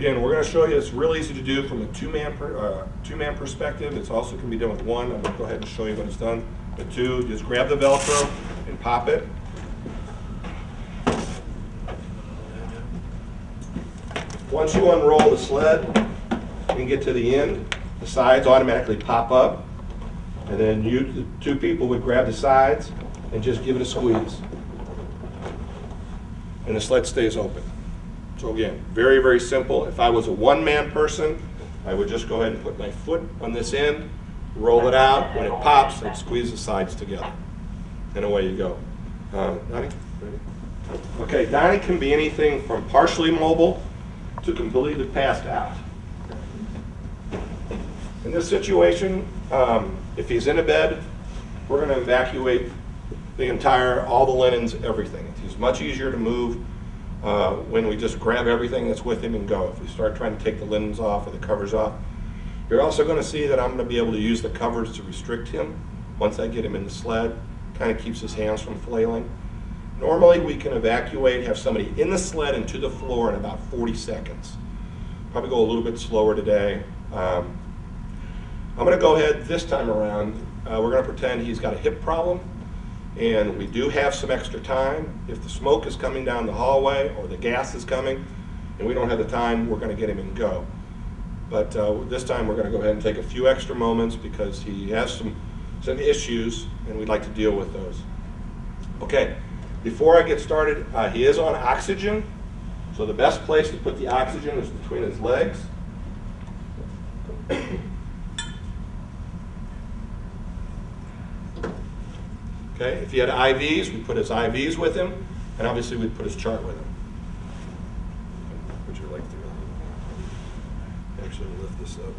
Again, we're going to show you it's real easy to do from a two-man perspective. It's also can be done with one. I'm going to go ahead and show you when it's done. With two, just grab the Velcro and pop it. Once you unroll the sled and get to the end, the sides automatically pop up. And then the two people would grab the sides and just give it a squeeze. And the sled stays open. So again, very, very simple. If I was a one-man person, I would just go ahead and put my foot on this end, roll it out. When it pops, I'd squeeze the sides together. And away you go. Donnie, ready? Okay, Donnie can be anything from partially mobile to completely passed out. In this situation, if he's in a bed, we're going to evacuate all the linens, everything. It's much easier to move when we just grab everything that's with him and go. If we start trying to take the linens off or the covers off, you're also going to see that I'm going to be able to use the covers to restrict him once I get him in the sled. Kind of keeps his hands from flailing. Normally we can evacuate, have somebody in the sled and to the floor in about 40 seconds. Probably go a little bit slower today. I'm going to go ahead this time around. We're going to pretend he's got a hip problem. And we do have some extra time. If the smoke is coming down the hallway or the gas is coming and we don't have the time, we're going to get him and go. But this time we're going to go ahead and take a few extra moments because he has some issues and we'd like to deal with those. Okay, before I get started, he is on oxygen. So the best place to put the oxygen is between his legs. Okay, if he had IVs, we put his IVs with him, and obviously we'd put his chart with him. Would you like to actually lift this up?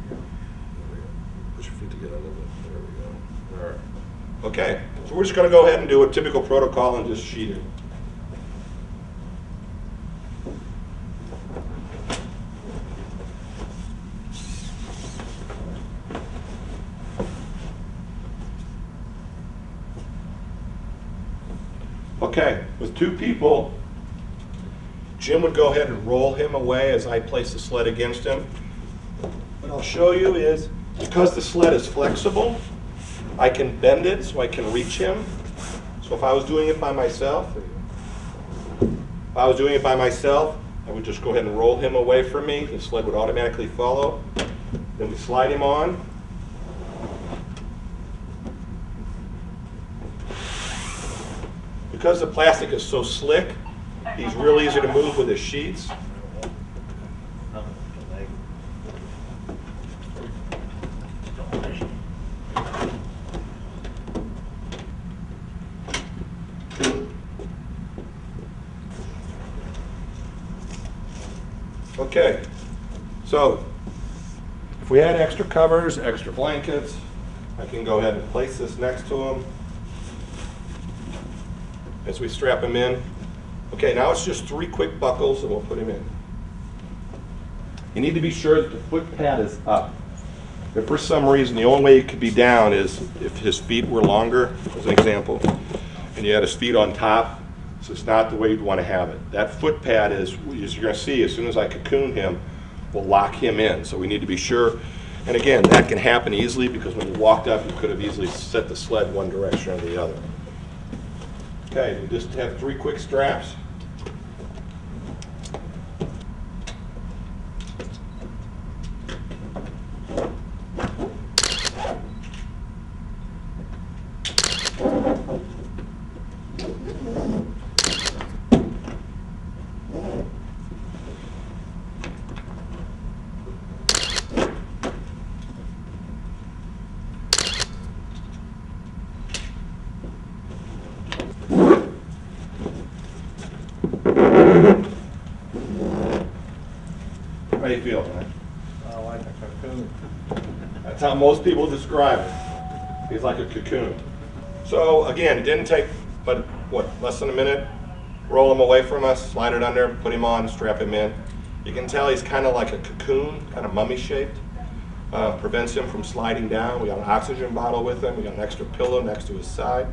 There we go. Push your feet together a little bit. There we go. All right. Okay, so we're just going to go ahead and do a typical protocol and just sheet it. Okay, with two people, Jim would go ahead and roll him away as I place the sled against him. What I'll show you is, because the sled is flexible, I can bend it so I can reach him. So if I was doing it by myself, I would just go ahead and roll him away from me. The sled would automatically follow. Then we slide him on. Because the plastic is so slick, he's real easy to move with his sheets. Okay, so if we had extra covers, extra blankets, I can go ahead and place this next to him as we strap him in. Okay, now it's just 3 quick buckles and we'll put him in. You need to be sure that the foot pad is up. If for some reason the only way it could be down is if his feet were longer, as an example, and you had his feet on top, so it's not the way you'd want to have it. That foot pad is, as you're going to see, as soon as I cocoon him, will lock him in. So we need to be sure. And again, that can happen easily because when you walked up, you could have easily set the sled one direction or the other. Okay, we just have 3 quick straps. How do you feel, man? I like a cocoon. That's how most people describe it. He's like a cocoon. So again, it didn't take but what, less than a minute. Roll him away from us, slide it under, put him on, strap him in. You can tell he's kind of like a cocoon, kind of mummy shaped. Prevents him from sliding down. We got an oxygen bottle with him. We got an extra pillow next to his side.